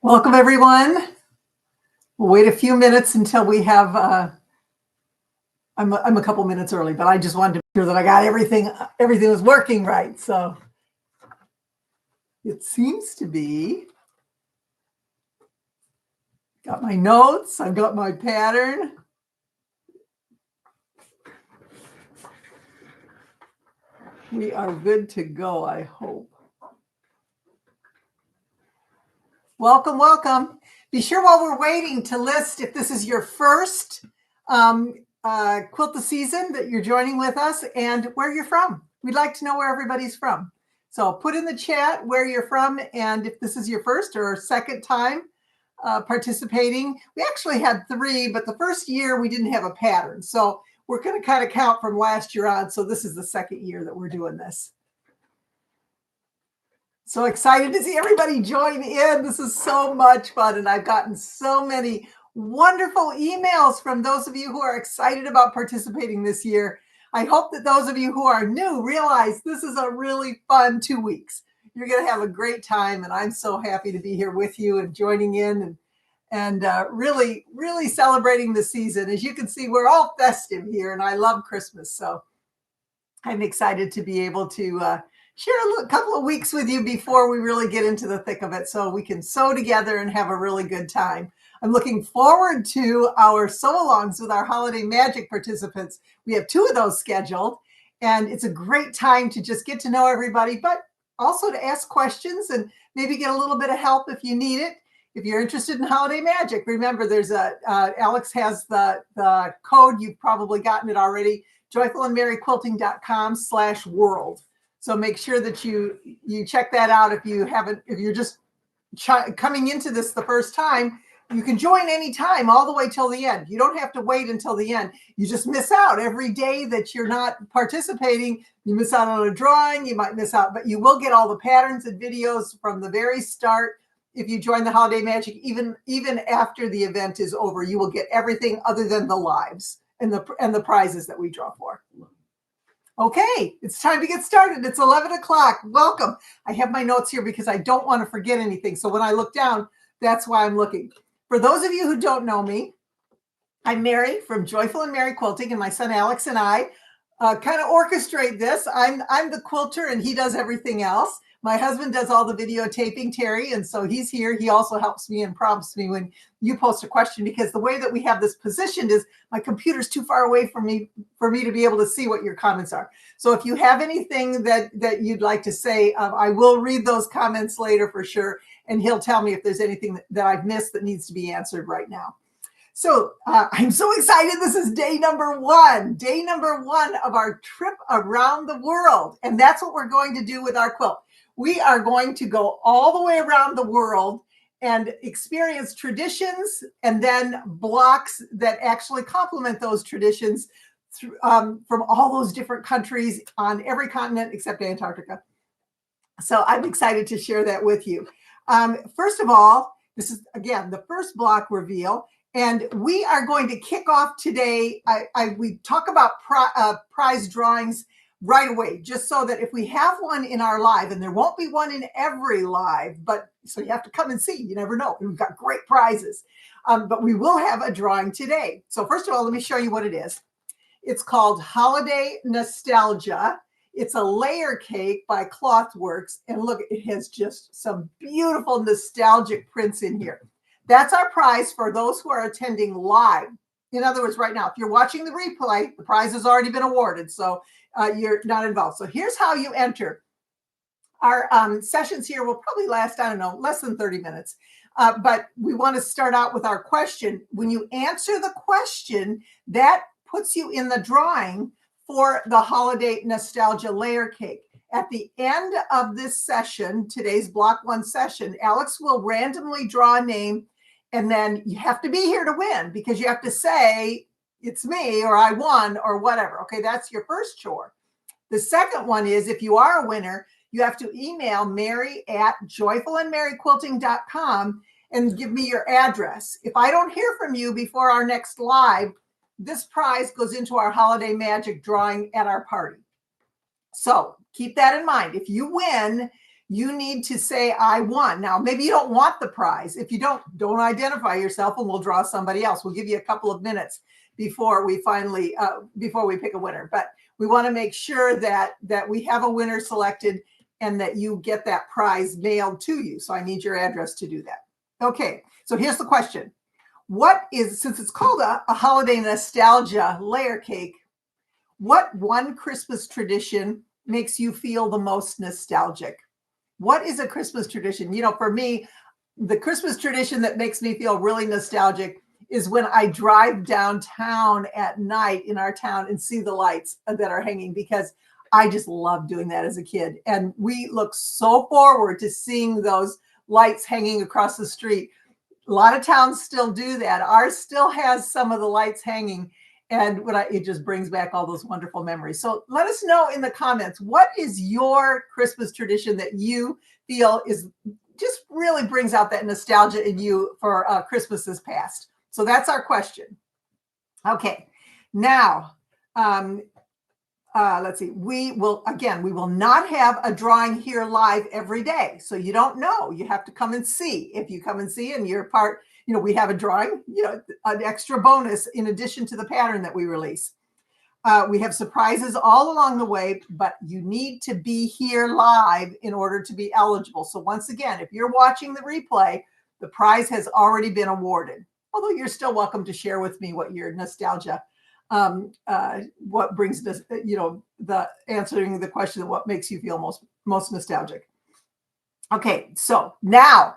Welcome, everyone. We'll wait a few minutes until we have, I'm a couple minutes early, but I just wanted to make sure that I got everything was working right. So it seems to be. Got my notes, I've got my pattern. We are good to go, I hope. Welcome, welcome. Be sure while we're waiting to list if this is your first quilt the season that you're joining with us and where you're from. We'd like to know where everybody's from. So put in the chat where you're from and if this is your first or second time participating. We actually had 3, but the first year we didn't have a pattern. So we're going to kind of count from last year on. So this is the second year that we're doing this. So excited to see everybody join in. This is so much fun. And I've gotten so many wonderful emails from those of you who are excited about participating this year. I hope that those of you who are new realize this is a really fun 2 weeks. You're going to have a great time. And I'm so happy to be here with you and joining in and really, really celebrating the season. As you can see, we're all festive here and I love Christmas. So I'm excited to be able to share a couple of weeks with you before we really get into the thick of it so we can sew together and have a really good time. I'm looking forward to our sew-alongs with our Holiday Magic participants. We have 2 of those scheduled, and it's a great time to just get to know everybody, but also to ask questions and maybe get a little bit of help if you need it. If you're interested in Holiday Magic, remember there's Alex has the code. You've probably gotten it already, joyfulandmerryquilting.com/world. So make sure that you check that out. If you're just coming into this the first time, you can join anytime all the way till the end. You don't have to wait until the end. You just miss out every day that you're not participating. You miss out on a drawing, you might miss out, but you will get all the patterns and videos from the very start. If you join the Holiday Magic, even after the event is over, you will get everything other than the lives and the prizes that we draw for. Okay, it's time to get started. It's 11 o'clock. Welcome. I have my notes here because I don't want to forget anything. So when I look down, that's why I'm looking. For those of you who don't know me, I'm Mary from Joyful and Mary Quilting, and my son Alex and I kind of orchestrate this. I'm the quilter and he does everything else. My husband does all the videotaping, Terry, and so he's here. He also helps me and prompts me when you post a question, because the way that we have this positioned is my computer's too far away from me for me to be able to see what your comments are. So if you have anything that you'd like to say, I will read those comments later for sure, and he'll tell me if there's anything that I've missed that needs to be answered right now. So I'm so excited. This is day number 1 of our trip around the world. And that's what we're going to do with our quilt. We are going to go all the way around the world and experience traditions and then blocks that actually complement those traditions from all those different countries on every continent except Antarctica. So I'm excited to share that with you. First of all, this is, again, the first block reveal. And we are going to kick off today. We talk about prize drawings right away, just so that if we have one in our live, and there won't be one in every live, but so you have to come and see. You never know. We've got great prizes, but we will have a drawing today. So first of all, let me show you what it is. It's called Holiday Nostalgia. It's a layer cake by Clothworks. And look, it has just some beautiful nostalgic prints in here. That's our prize for those who are attending live. In other words, right now, if you're watching the replay, the prize has already been awarded, so you're not involved. So here's how you enter. Our sessions here will probably last, I don't know, less than 30 minutes. But we want to start out with our question. When you answer the question, that puts you in the drawing for the Holiday Nostalgia Layer Cake. At the end of this session, today's Block 1 session, Alex will randomly draw a name, and then you have to be here to win because you have to say, it's me, or I won, or whatever. Okay, that's your first chore. The second one is, if you are a winner, you have to email mary@joyfulandmerryquilting.com and give me your address. If I don't hear from you before our next live, this prize goes into our Holiday Magic drawing at our party. So keep that in mind. If you win, you need to say, I won. Now, maybe you don't want the prize. If you don't identify yourself, and we'll draw somebody else. We'll give you a couple of minutes before we finally, before we pick a winner. But we want to make sure that we have a winner selected and that you get that prize mailed to you. So I need your address to do that. Okay, so here's the question. Since it's called a holiday nostalgia layer cake, what one Christmas tradition makes you feel the most nostalgic? What is a Christmas tradition? You know, for me, the Christmas tradition that makes me feel really nostalgic is when I drive downtown at night in our town and see the lights that are hanging, because I just love doing that as a kid. And we look so forward to seeing those lights hanging across the street. A lot of towns still do that. Ours still has some of the lights hanging. And it just brings back all those wonderful memories. So let us know in the comments, what is your Christmas tradition that you feel is just really brings out that nostalgia in you for Christmases past? So that's our question. Okay, now let's see. We will not have a drawing here live every day. So you don't know. You have to come and see. If you come and see and you're part, you know, we have a drawing, you know, an extra bonus in addition to the pattern that we release. We have surprises all along the way, but you need to be here live in order to be eligible. So once again, if you're watching the replay, the prize has already been awarded. Although you're still welcome to share with me what your nostalgia, what brings this, you know, the answering the question of what makes you feel most nostalgic. Okay, so now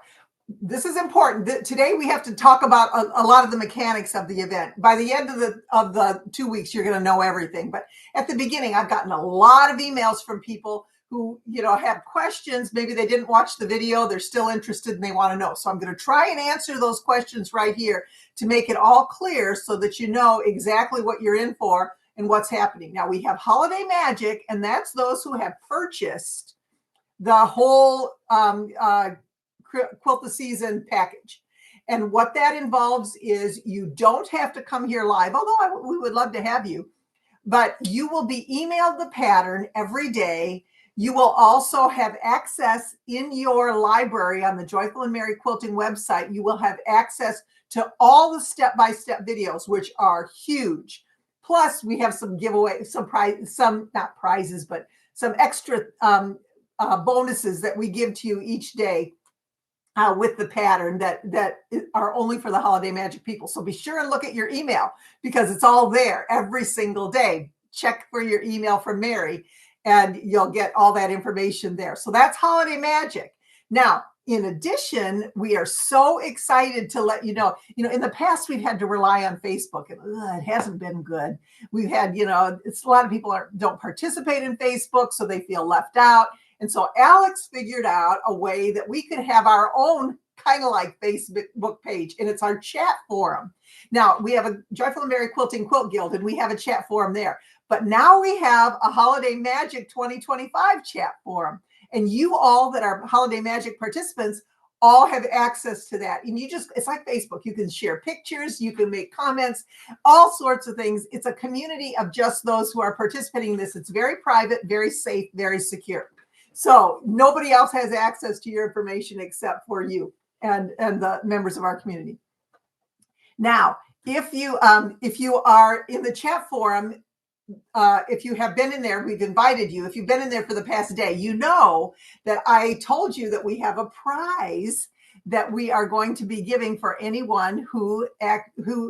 this is important. Today we have to talk about a lot of the mechanics of the event. By the end of the 2 weeks, you're going to know everything. But at the beginning, I've gotten a lot of emails from people who, you know, have questions. Maybe they didn't watch the video. They're still interested and they want to know. So I'm going to try and answer those questions right here to make it all clear so that you know exactly what you're in for and what's happening. Now we have Holiday Magic, and that's those who have purchased the whole Quilt the Season package. And what that involves is you don't have to come here live, although we would love to have you, but you will be emailed the pattern every day. You will also have access in your library on the Joyful and Merry Quilting website. You will have access to all the step-by-step videos, which are huge. Plus, we have some giveaways, not prizes, but some extra bonuses that we give to you each day with the pattern that are only for the Holiday Magic people. So be sure and look at your email because it's all there every single day. Check for your email from Mary and you'll get all that information there. So that's Holiday Magic. Now, in addition, we are so excited to let you know, in the past we've had to rely on Facebook and it hasn't been good. We've had, it's a lot of people don't participate in Facebook, so they feel left out. And so Alex figured out a way that we could have our own kind of like Facebook page, and it's our chat forum. Now, we have a Joyful and Merry Quilting Quilt Guild, and we have a chat forum there. But now we have a Holiday Magic 2025 chat forum. And you all that are Holiday Magic participants all have access to that. And it's like Facebook. You can share pictures, you can make comments, all sorts of things. It's a community of just those who are participating in this. It's very private, very safe, very secure. So nobody else has access to your information except for you and the members of our community. Now, if you are in the chat forum, if you have been in there, we've invited you. If you've been in there for the past day, you know that I told you that we have a prize that we are going to be giving for anyone who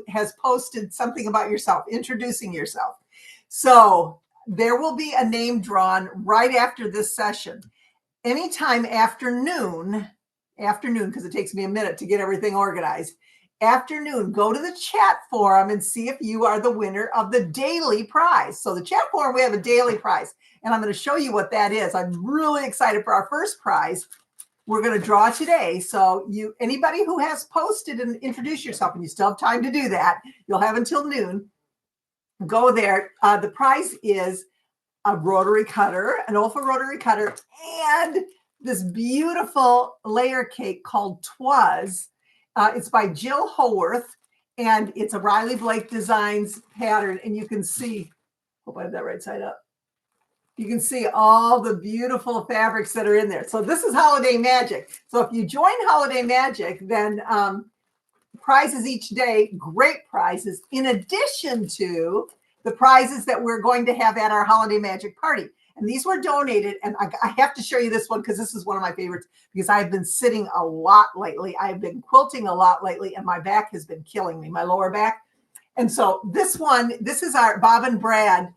has posted something about yourself, introducing yourself. So there will be a name drawn right after this session. Anytime afternoon, because it takes me a minute to get everything organized. Afternoon, go to the chat forum and see if you are the winner of the daily prize. So the chat forum, we have a daily prize, and I'm going to show you what that is. I'm really excited for our first prize. We're going to draw today. So anybody who has posted and introduced yourself, and you still have time to do that, you'll have until noon. Go there. The prize is a rotary cutter, an Olfa rotary cutter, and this beautiful layer cake called Twas. It's by Jill Howarth, and it's a Riley Blake Designs pattern. And you can see, hope I have that right side up. You can see all the beautiful fabrics that are in there. So this is Holiday Magic. So if you join Holiday Magic, then prizes each day, great prizes, in addition to the prizes that we're going to have at our Holiday Magic party. And these were donated, and I have to show you this one because this is one of my favorites, because I've been sitting a lot lately. I've been quilting a lot lately, and my back has been killing me, my lower back. And so this one, this is our Bob and Brad.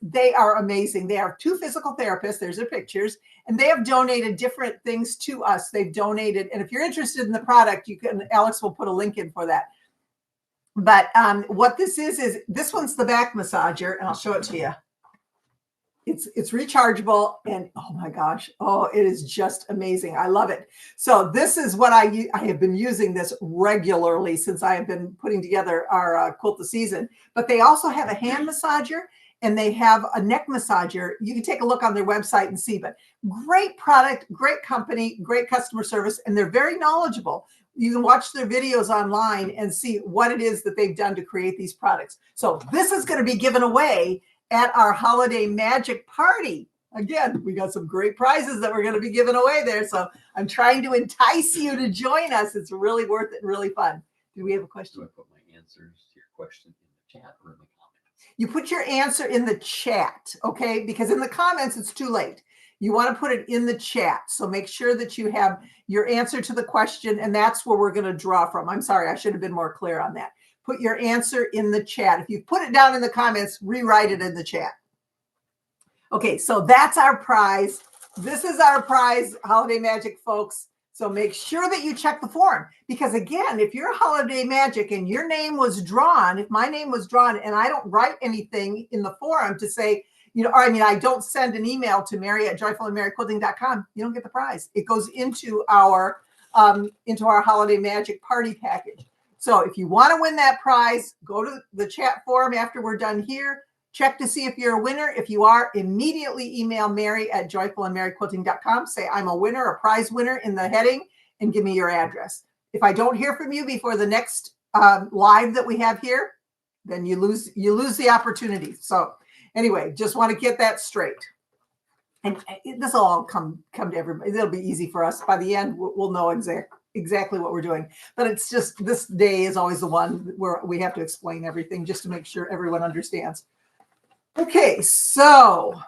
They are amazing. They are two physical therapists. There's their pictures, and they have donated different things to us. They've donated, and if you're interested in the product, you can, Alex will put a link in for that. But what this is this one's the back massager, and I'll show it to you. It's rechargeable, and oh my gosh, oh, it is just amazing. I love it. So this is what I have been using this regularly since I have been putting together our Quilt the Season. But they also have a hand massager, and they have a neck massager. You can take a look on their website and see, but great product, great company, great customer service, and they're very knowledgeable. You can watch their videos online and see what it is that they've done to create these products. So this is going to be given away at our Holiday Magic party. Again, we got some great prizes that we're going to be giving away there. So I'm trying to entice you to join us. It's really worth it and really fun. Do we have a question? Do I put my answers to your question in the chat or in the comments? You put your answer in the chat, okay? Because in the comments, it's too late. You want to put it in the chat. So make sure that you have your answer to the question, and that's where we're going to draw from. I'm sorry, I should have been more clear on that. Put your answer in the chat. If you put it down in the comments, rewrite it in the chat. Okay, so that's our prize. This is our prize, Holiday Magic folks. So make sure that you check the form, because again, if you're Holiday Magic and your name was drawn, if my name was drawn and I don't write anything in the forum to say, you know, or I mean, I don't send an email to Mary@joyfulandmerryquilting.com, you don't get the prize. It goes into our Holiday Magic party package. So if you want to win that prize, go to the chat forum after we're done here. Check to see if you're a winner. If you are, immediately email Mary@joyfulandmerryquilting.com. Say, I'm a winner, a prize winner in the heading, and give me your address. If I don't hear from you before the next live that we have here, then you lose the opportunity. So anyway, just want to get that straight. And this will all come to everybody. It'll be easy for us. By the end, we'll know exactly what we're doing. But it's just, this day is always the one where we have to explain everything just to make sure everyone understands. Okay, so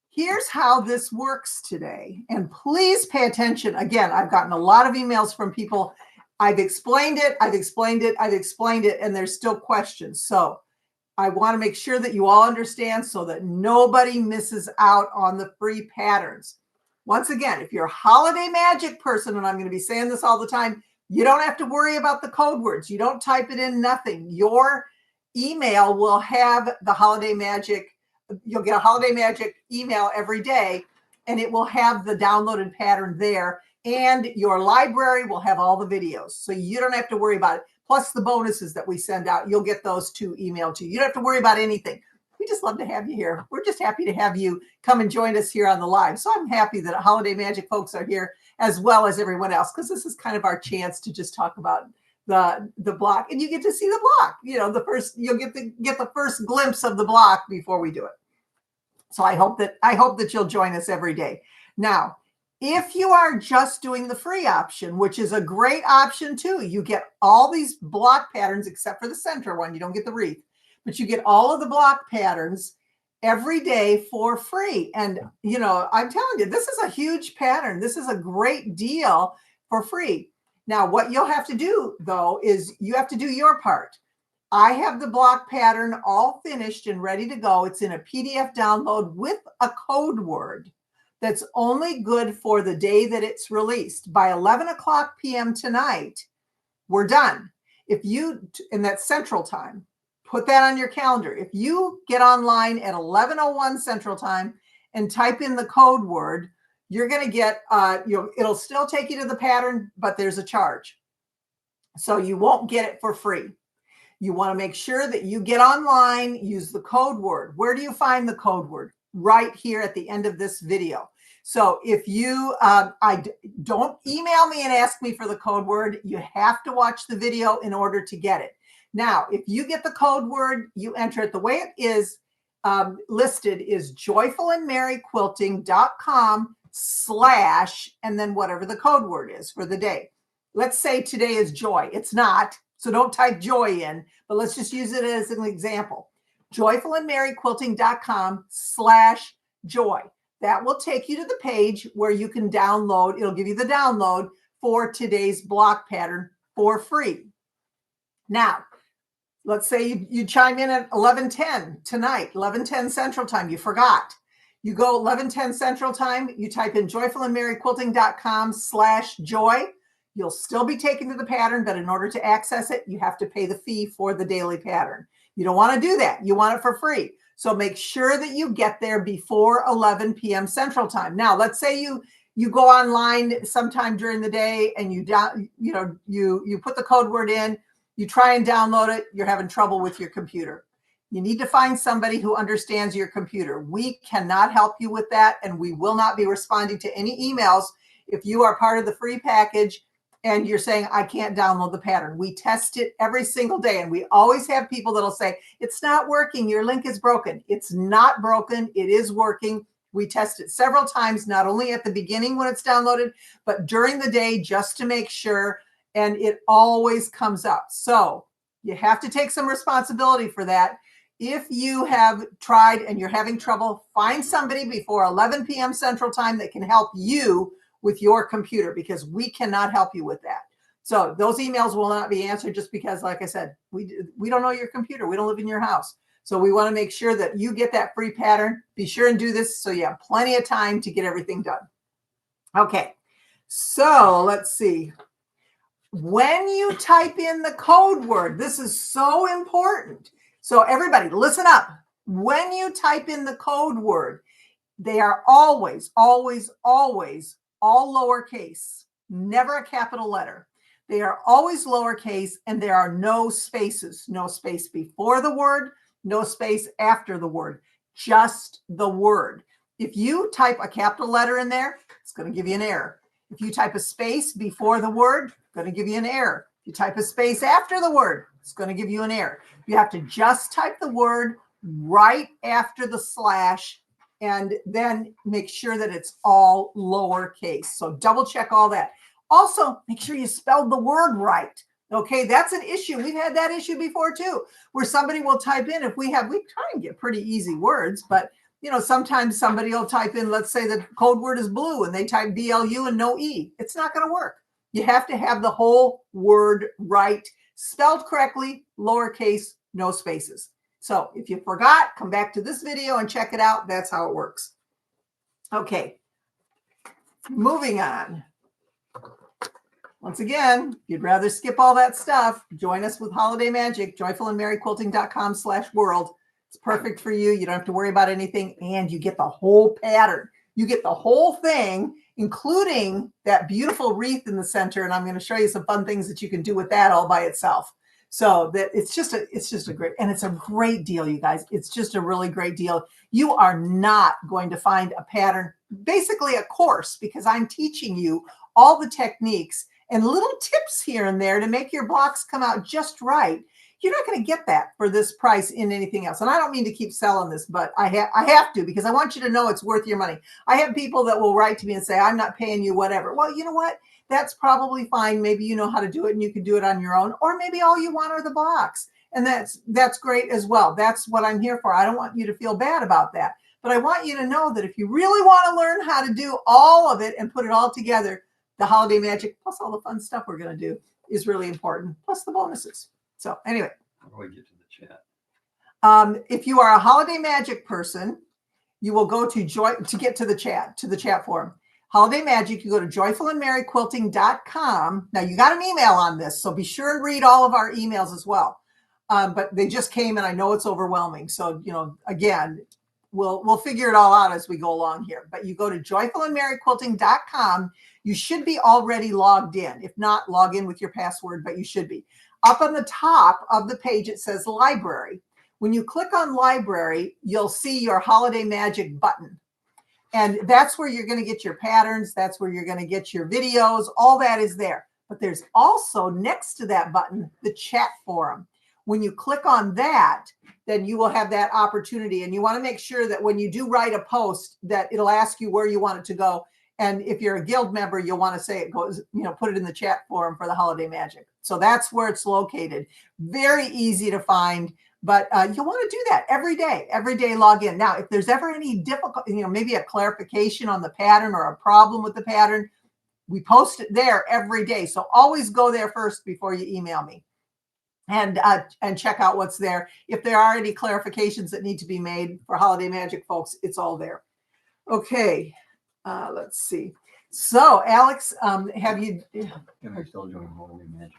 here's how this works today. And please pay attention. Again, I've gotten a lot of emails from people. I've explained it, and there's still questions. So I want to make sure that you all understand so that nobody misses out on the free patterns. Once again, if you're a Holiday Magic person, and I'm going to be saying this all the time, you don't have to worry about the code words. You don't type it in, nothing. Your email will have the Holiday Magic. You'll get a Holiday Magic email every day, and it will have the downloaded pattern there. And your library will have all the videos. So you don't have to worry about it. Plus the bonuses that we send out, you'll get those too emailed to you. You don't have to worry about anything. We just love to have you here. We're just happy to have you come and join us here on the live. So I'm happy that Holiday Magic folks are here as well as everyone else, because this is kind of our chance to just talk about the block, and you get to see the block. You know, you'll get the first glimpse of the block before we do it. So I hope that you'll join us every day. Now, if you are just doing the free option, which is a great option too, you get all these block patterns except for the center one. You don't get the wreath, but you get all of the block patterns every day for free. And, you know, I'm telling you, this is a huge pattern. This is a great deal for free. Now, what you'll have to do, though, is you have to do your part. I have the block pattern all finished and ready to go. It's in a PDF download with a code word that's only good for the day that it's released. By 11 o'clock p.m. tonight, we're done. If you, and that's Central Time, put that on your calendar. If you get online at 11:01 Central Time and type in the code word, you're going to get, it'll still take you to the pattern, but there's a charge. So you won't get it for free. You want to make sure that you get online, use the code word. Where do you find the code word? Right here at the end of this video. So if you, don't email me and ask me for the code word. You have to watch the video in order to get it. Now, if you get the code word, you enter it the way it is. listed is joyfulandmerryquilting.com/ and then whatever the code word is for the day. Let's say today is joy. It's not, so don't type joy in, but let's just use it as an example. joyfulandmerryquilting.com/ joy. That will take you to the page where you can download. It'll give you the download for today's block pattern for free. Now, let's say you chime in at 11:10 tonight, 11:10 Central Time. You forgot. You go 11:10 Central Time. You type in joyfulandmerryquilting.com/ joy. You'll still be taken to the pattern, but in order to access it, you have to pay the fee for the daily pattern. You don't want to do that. You want it for free. So make sure that you get there before 11 p.m. Central Time. Now, let's say you go online sometime during the day and you put the code word in. You try and download it, you're having trouble with your computer. You need to find somebody who understands your computer. We cannot help you with that, and we will not be responding to any emails if you are part of the free package and you're saying, I can't download the pattern. We test it every single day, and we always have people that'll say, it's not working, your link is broken. It's not broken, it is working. We test it several times, not only at the beginning when it's downloaded, but during the day just to make sure, and it always comes up. So you have to take some responsibility for that. If you have tried and you're having trouble, find somebody before 11 p.m. Central Time that can help you with your computer, because we cannot help you with that. So those emails will not be answered just because, like I said, we don't know your computer. We don't live in your house. So we want to make sure that you get that free pattern. Be sure and do this so you have plenty of time to get everything done. Okay, so let's see. When you type in the code word, this is so important. So everybody, listen up. When you type in the code word, they are always, always, always all lowercase, never a capital letter. They are always lowercase, and there are no spaces, no space before the word, no space after the word, just the word. If you type a capital letter in there, it's going to give you an error. If you type a space before the word, it's going to give you an error. If you type a space after the word, it's going to give you an error. You have to just type the word right after the slash, and then make sure that it's all lowercase. So double check all that. Also, make sure you spelled the word right. Okay, that's an issue. We've had that issue before too, where somebody will type in, we try and get pretty easy words, but sometimes somebody will type in, let's say the code word is blue, and they type BLU and no E. It's not going to work. You have to have the whole word right, spelled correctly, lowercase, no spaces. So if you forgot, come back to this video and check it out. That's how it works. Okay, moving on. Once again, if you'd rather skip all that stuff, join us with Holiday Magic, joyfulandmerryquilting.com/world. It's perfect for you. You don't have to worry about anything, and you get the whole pattern. You get the whole thing, including that beautiful wreath in the center, and I'm going to show you some fun things that you can do with that all by itself. So that it's just a great, and it's a great deal, you guys. It's just a really great deal. You are not going to find a pattern, basically a course, because I'm teaching you all the techniques and little tips here and there to make your blocks come out just right. You're not going to get that for this price in anything else. And I don't mean to keep selling this, but I have to, because I want you to know it's worth your money. I have people that will write to me and say, I'm not paying you whatever. Well, you know what? That's probably fine. Maybe you know how to do it and you can do it on your own, or maybe all you want are the blocks. And that's great as well. That's what I'm here for. I don't want you to feel bad about that. But I want you to know that if you really want to learn how to do all of it and put it all together, the Holiday Magic, plus all the fun stuff we're going to do, is really important, plus the bonuses. So anyway. How do I get to the chat? If you are a Holiday Magic person, you will go to get to the chat forum. Holiday Magic, you go to joyfulandmerryquilting.com. Now, you got an email on this, so be sure and read all of our emails as well. But they just came, and I know it's overwhelming. So, again, we'll figure it all out as we go along here. But you go to joyfulandmerryquilting.com. You should be already logged in. If not, log in with your password, but you should be. Up on the top of the page, it says Library. When you click on Library, you'll see your Holiday Magic button. And that's where you're going to get your patterns. That's where you're going to get your videos. All that is there. But there's also, next to that button, the chat forum. When you click on that, then you will have that opportunity. And you want to make sure that when you do write a post, that it'll ask you where you want it to go. And if you're a guild member, you'll want to say it goes, put it in the chat forum for the Holiday Magic. So that's where it's located. Very easy to find, but you'll want to do that every day log in. Now, if there's ever any difficulty, maybe a clarification on the pattern or a problem with the pattern, we post it there every day. So always go there first before you email me and check out what's there. If there are any clarifications that need to be made for Holiday Magic folks, it's all there. Okay, let's see. So Alex, have you? Can I still join Holiday Magic?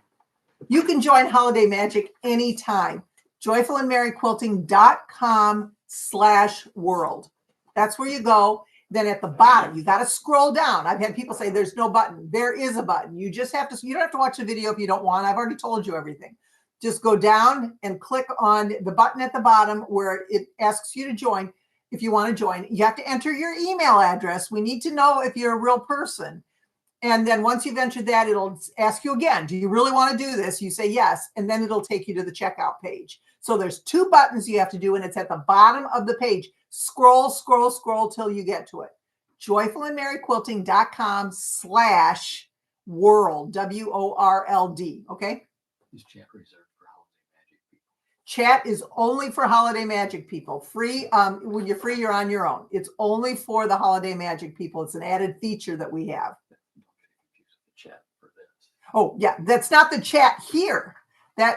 You can join Holiday Magic anytime. joyfulandmerryquilting.com/world. That's where you go. Then at the bottom, you got to scroll down. I've had people say there's no button. There is a button. You just have to, you don't have to watch the video if you don't want. I've already told you everything. Just go down and click on the button at the bottom where it asks you to join. If you want to join, you have to enter your email address. We need to know if you're a real person. And then once you've entered that, it'll ask you again, do you really want to do this? You say yes, and then it'll take you to the checkout page. So there's 2 buttons you have to do, and it's at the bottom of the page. Scroll till you get to it. joyfulandmerryquilting.com/world, WORLD. Okay. Is chat reserved for Holiday Magic people? Chat is only for Holiday Magic people. Free. When you're free, you're on your own. It's only for the Holiday Magic people. It's an added feature that we have. Chat for this. Oh yeah, that's not the chat here.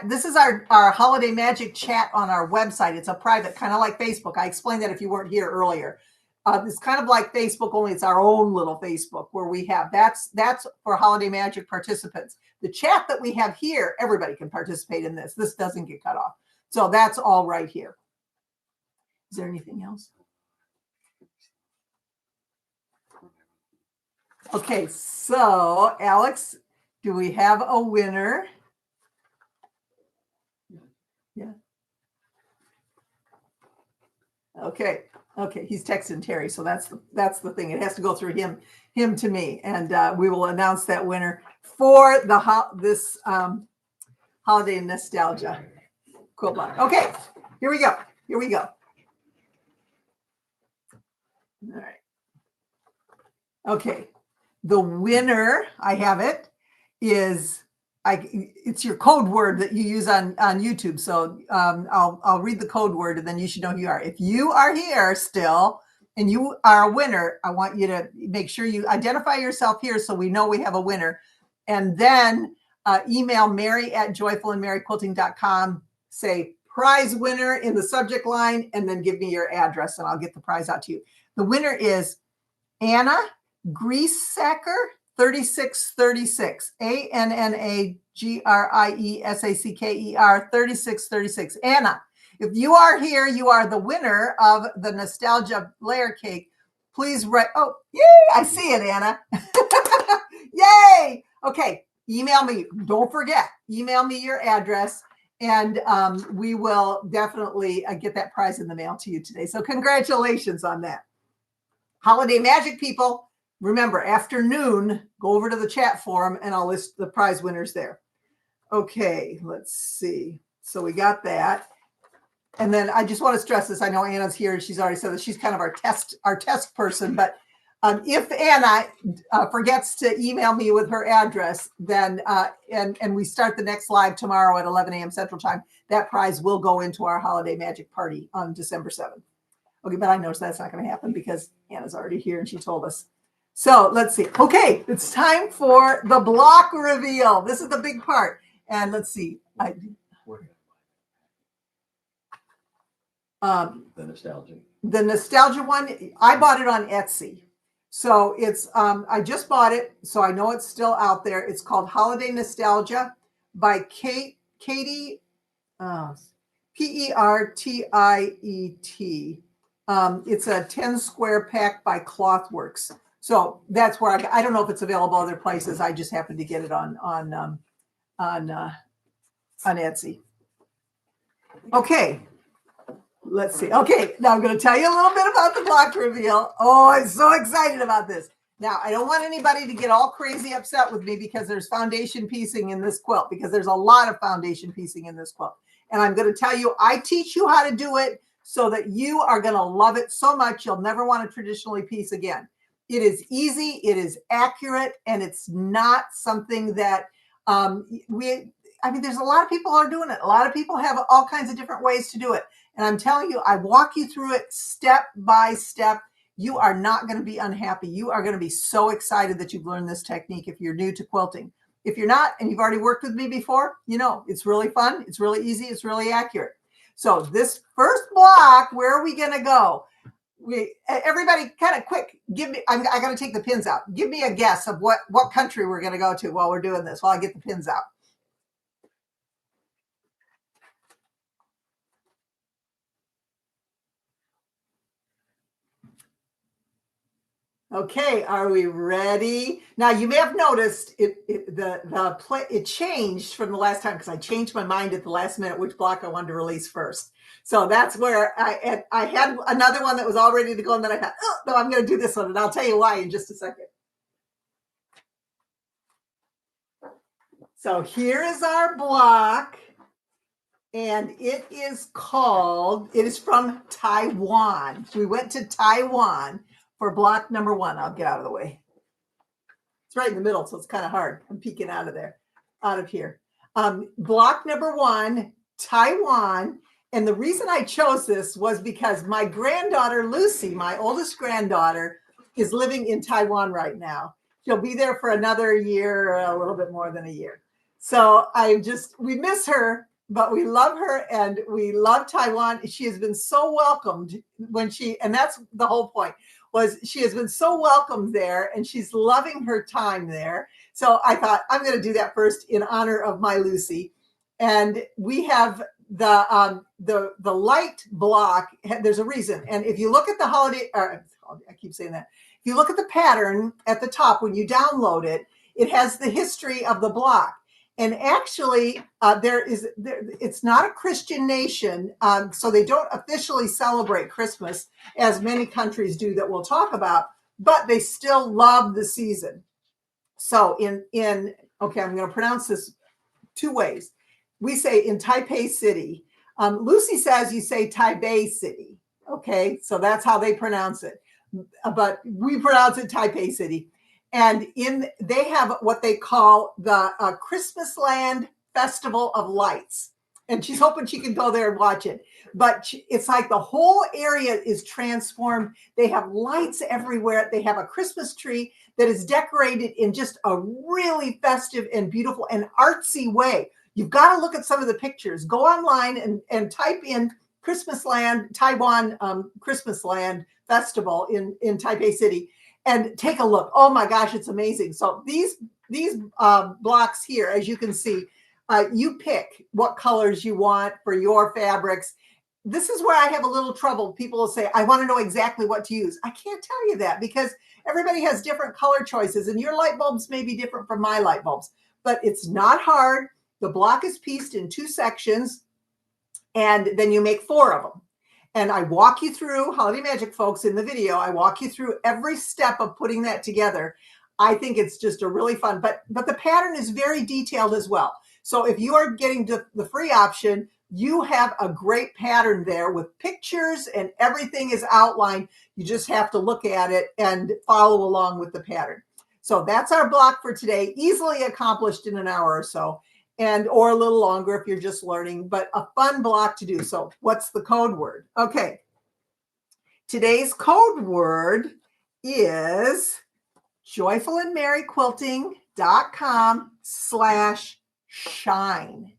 This is our Holiday Magic chat on our website. It's a private, kind of like Facebook. I explained that if you weren't here earlier. It's kind of like Facebook, only it's our own little Facebook where we have that's for Holiday Magic participants. The chat that we have here, everybody can participate in this. This doesn't get cut off. So that's all right here. Is there anything else? Okay, so Alex, do we have a winner? Yeah. Okay. He's texting Terry, so that's the thing. It has to go through him to me, and we will announce that winner for this Holiday Nostalgia quilt block. Okay, here we go. All right. Okay. The winner, I have it, is it's your code word that you use on YouTube. So I'll read the code word and then you should know who you are. If you are here still and you are a winner, I want you to make sure you identify yourself here so we know we have a winner. And then email Mary@joyfulandmerryquilting.com, say prize winner in the subject line, and then give me your address and I'll get the prize out to you. The winner is Anna Griesacker, 3636, ANNAGRIESACKER 3636. Anna, if you are here, you are the winner of the Nostalgia Layer Cake. Please write. Oh, yay! I see it, Anna. Yay! Okay, email me. Don't forget, email me your address, and we will definitely get that prize in the mail to you today. So congratulations on that. Holiday Magic people. Remember, afternoon, go over to the chat forum and I'll list the prize winners there. Okay, let's see. So we got that. And then I just want to stress this. I know Anna's here and she's already said that she's kind of our test person. But if Anna forgets to email me with her address, then and we start the next live tomorrow at 11 a.m. Central Time, that prize will go into our Holiday Magic party on December 7th. Okay, but I know that's not going to happen because Anna's already here and she told us. So let's see. Okay, it's time for the block reveal. This is the big part. And let's see. The nostalgia one, I bought it on Etsy. So it's I just bought it, so I know it's still out there. It's called Holiday Nostalgia by Katie Pertiet. It's a 10 square pack by Clothworks. So that's where I don't know if it's available other places. I just happened to get it on Etsy. Okay, let's see. Okay, now I'm going to tell you a little bit about the block reveal. Oh, I'm so excited about this. Now, I don't want anybody to get all crazy upset with me because there's foundation piecing in this quilt, because there's a lot of foundation piecing in this quilt. And I'm going to tell you, I teach you how to do it so that you are going to love it so much you'll never want to traditionally piece again. It is easy, it is accurate, and it's not something that there's a lot of people who are doing it. A lot of people have all kinds of different ways to do it. And I'm telling you, I walk you through it step by step. You are not going to be unhappy. You are going to be so excited that you've learned this technique if you're new to quilting. If you're not, and you've already worked with me before, it's really fun. It's really easy. It's really accurate. So this first block, where are we going to go? Everybody kind of quick, give me, I got to take the pins out. Give me a guess of what country we're going to go to while we're doing this, while I get the pins out. Okay, are we ready? Now you may have noticed it changed from the last time because I changed my mind at the last minute which block I wanted to release first. So that's where I had another one that was all ready to go, and then I thought, oh no, I'm going to do this one, and I'll tell you why in just a second. So here is our block, and it is from Taiwan. We went to Taiwan for block number 1. I'll get out of the way. It's right in the middle, so it's kind of hard. I'm peeking out of here. Block number 1, Taiwan. And the reason I chose this was because my granddaughter, Lucy, my oldest granddaughter, is living in Taiwan right now. She'll be there for another year, or a little bit more than a year. So we miss her, but we love her and we love Taiwan. She has been so welcomed and that's the whole point, was she has been so welcomed there and she's loving her time there. So I thought I'm going to do that first in honor of my Lucy. And we have the light block. There's a reason. And if you look at the I keep saying that. If you look at the pattern at the top, when you download it, it has the history of the block. And actually, it's not a Christian nation, so they don't officially celebrate Christmas as many countries do that we'll talk about, but they still love the season. So okay, I'm going to pronounce this 2 ways. We say in Taipei City. Lucy says you say Taipei City. Okay, so that's how they pronounce it, but we pronounce it Taipei City. And they have what they call the Christmas Land Festival of Lights. And she's hoping she can go there and watch it. But it's like the whole area is transformed. They have lights everywhere. They have a Christmas tree that is decorated in just a really festive and beautiful and artsy way. You've got to look at some of the pictures. Go online and type in Christmas Land, Taiwan Christmas Land Festival in Taipei City. And take a look. Oh my gosh, it's amazing. So these blocks here, as you can see, you pick what colors you want for your fabrics. This is where I have a little trouble. People will say, I want to know exactly what to use. I can't tell you that because everybody has different color choices and your light bulbs may be different from my light bulbs, but it's not hard. The block is pieced in 2 sections and then you make 4 of them. And I walk you through, Holiday Magic folks, in the video, I walk you through every step of putting that together. I think it's just a really fun, but the pattern is very detailed as well. So if you are getting the free option, you have a great pattern there with pictures and everything is outlined. You just have to look at it and follow along with the pattern. So that's our block for today, easily accomplished in an hour or so. Or a little longer if you're just learning, but a fun block to do. So what's the code word? Okay. Today's code word is joyfulandmerryquilting.com/shine, SHINE.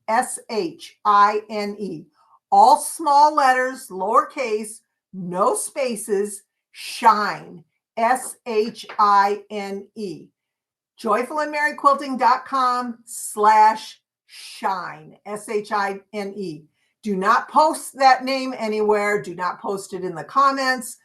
All small letters, lowercase, no spaces, shine, SHINE. joyfulandmerryquilting.com/shine, SHINE. Do not post that name anywhere. Do not post it in the comments.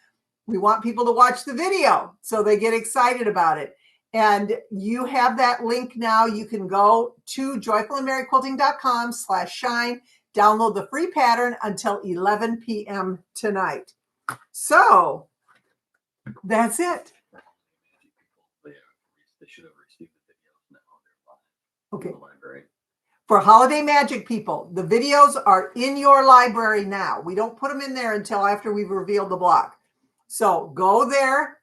We want people to watch the video so they get excited about it. And you have that link now. You can go to joyfulandmerryquilting.com/shine, download the free pattern until 11 p.m. tonight. So that's it. They should have received the videos now. They're live Okay. in the library. For Holiday Magic people, the videos are in your library now. We don't put them in there until after we've revealed the block. So go there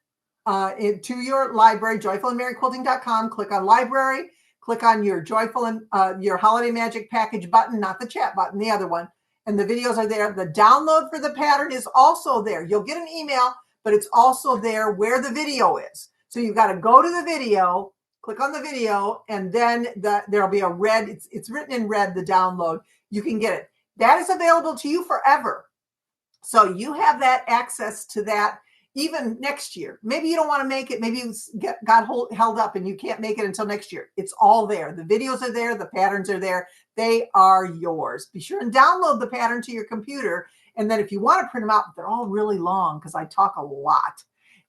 into your library, joyfulandmerryquilting.com, click on library, click on your Joyful and your Holiday Magic package button, not the chat button, the other one. And the videos are there. The download for the pattern is also there. You'll get an email, but it's also there where the video is. So you've got to go to the video, click on the video, and then there'll be a red, it's written in red, the download. You can get it. That is available to you forever. So you have that access to that even next year. Maybe you don't want to make it. Maybe you got held up and you can't make it until next year. It's all there. The videos are there. The patterns are there. They are yours. Be sure and download the pattern to your computer. And then if you want to print them out, they're all really long because I talk a lot.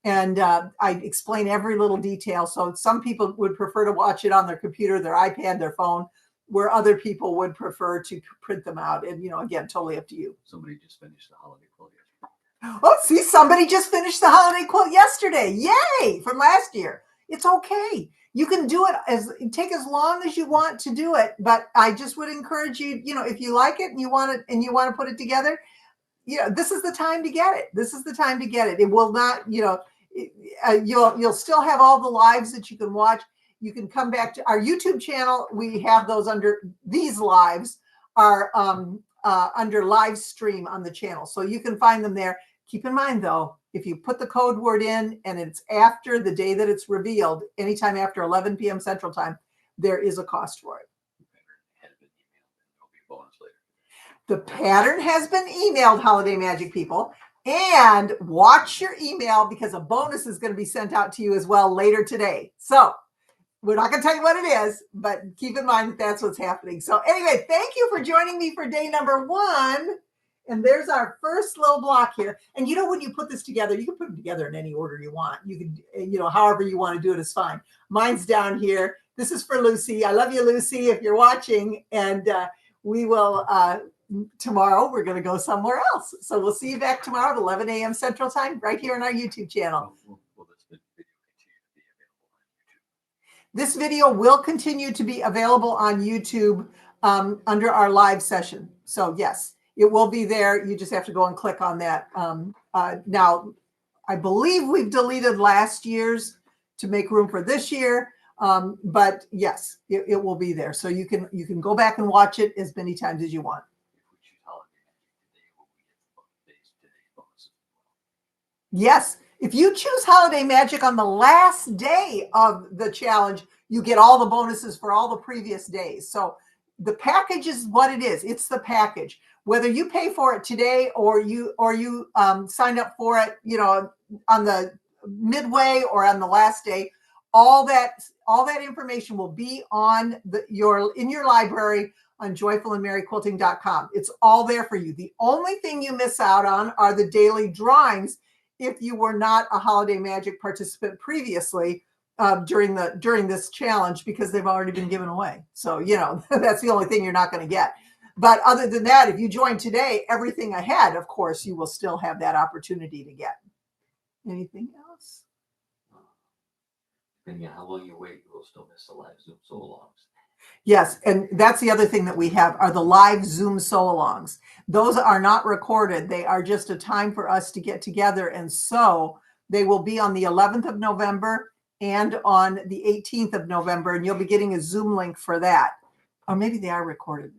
And I explain every little detail. So some people would prefer to watch it on their computer, their iPad, their phone, where other people would prefer to print them out. And, again, totally up to you. Somebody just finished the holiday quilt yesterday. Oh, see, somebody just finished the holiday quilt yesterday. Yay, from last year. It's okay. You can do it take as long as you want to do it. But I just would encourage you, if you like it and you want to put it together, this is the time to get it. This is the time to get it. It will not, you'll still have all the lives that you can watch. You can come back to our YouTube channel. We have those under these lives are under live stream on the channel. So you can find them there. Keep in mind though, if you put the code word in and it's after the day that it's revealed, anytime after 11 p.m. Central Time, there is a cost for it. The pattern has been emailed, Holiday Magic people, and watch your email because a bonus is going to be sent out to you as well later today. So we're not going to tell you what it is, but keep in mind that that's what's happening. So anyway, thank you for joining me for day number 1. And there's our first little block here. And when you put this together, you can put them together in any order you want. You can, however you want to do it is fine. Mine's down here. This is for Lucy. I love you, Lucy, if you're watching. And we will... tomorrow we're going to go somewhere else. So we'll see you back tomorrow at 11 a.m. Central Time right here on our YouTube channel. This video will continue to be available on YouTube under our live session. So yes, it will be there. You just have to go and click on that. Now, I believe we've deleted last year's to make room for this year. But yes, it will be there. So you can go back and watch it as many times as you want. Yes. If you choose Holiday Magic on the last day of the challenge, you get all the bonuses for all the previous days. So the package is what it is. It's the package. Whether you pay for it today or you signed up for it, on the midway or on the last day, all that information will be on in your library on joyfulandmerryquilting.com. It's all there for you. The only thing you miss out on are the daily drawings if you were not a Holiday Magic participant previously during this challenge, because they've already been given away. So, that's the only thing you're not going to get. But other than that, if you join today, everything ahead, of course, you will still have that opportunity to get. Anything else? Depending on how long you wait, you will still miss the live Zoom so-alongs. Yes, and that's the other thing that we have are the live Zoom so-alongs. Those are not recorded. They are just a time for us to get together. And so they will be on the 11th of November and on the 18th of November. And you'll be getting a Zoom link for that. Or maybe they are recorded.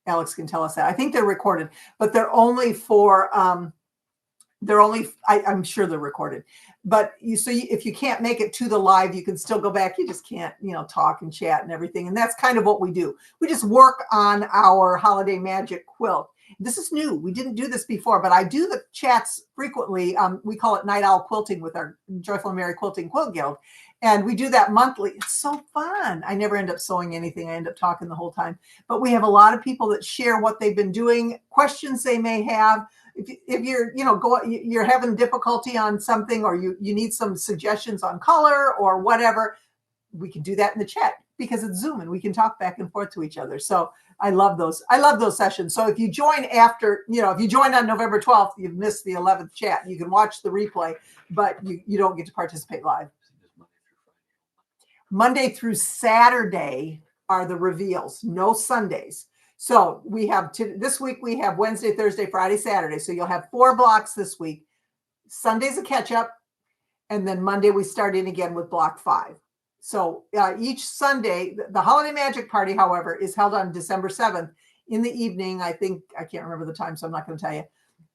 Alex can tell us that. I think they're recorded, but they're only for... I'm sure they're recorded, but if you can't make it to the live, you can still go back. You just can't, talk and chat and everything. And that's kind of what we do. We just work on our Holiday Magic quilt. This is new. We didn't do this before, but I do the chats frequently. We call it Night Owl Quilting with our Joyful and Merry Quilting Quilt Guild. And we do that monthly. It's so fun. I never end up sewing anything. I end up talking the whole time. But we have a lot of people that share what they've been doing, questions they may have. If you're, you're having difficulty on something, or you need some suggestions on color or whatever, we can do that in the chat because it's Zoom and we can talk back and forth to each other. So I love those. I love those sessions. So if you join after, if you join on November 12th, you've missed the 11th chat. You can watch the replay, but you don't get to participate live. Monday through Saturday. are the reveals, no Sundays. So we have this week, we have Wednesday, Thursday, Friday, Saturday. So you'll have 4 blocks this week. Sunday's a catch up. And then Monday, we start in again with block 5. So each Sunday, the Holiday Magic Party, however, is held on December 7th in the evening. I think, I can't remember the time, so I'm not going to tell you.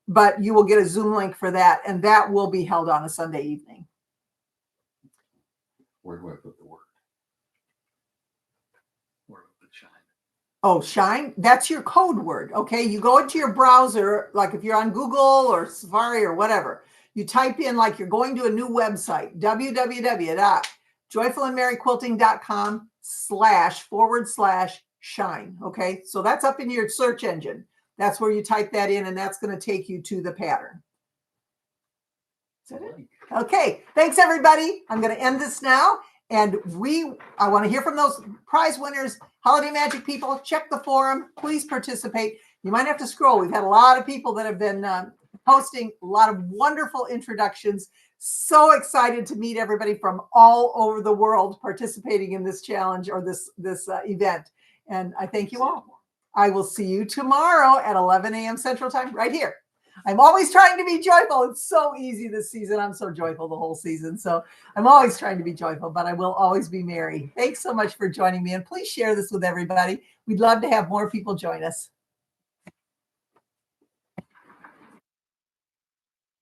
But you will get a Zoom link for that. And that will be held on a Sunday evening. Where do I put the word? Where do I put shine? Oh, shine. That's your code word. Okay. You go into your browser, like if you're on Google or Safari or whatever, you type in like you're going to a new website, www.joyfulandmaryquilting.com//shine. Okay. So that's up in your search engine. That's where you type that in, and that's going to take you to the pattern. Is that it? Okay. Thanks, everybody. I'm going to end this now. And I want to hear from those prize winners, Holiday Magic people. Check the forum. Please participate. You might have to scroll. We've had a lot of people that have been posting a lot of wonderful introductions. So excited to meet everybody from all over the world participating in this challenge or this event. And I thank you all. I will see you tomorrow at 11 a.m. Central Time right here. I'm always trying to be joyful. It's so easy this season. I'm so joyful the whole season. So I'm always trying to be joyful, but I will always be merry. Thanks so much for joining me. And please share this with everybody. We'd love to have more people join us.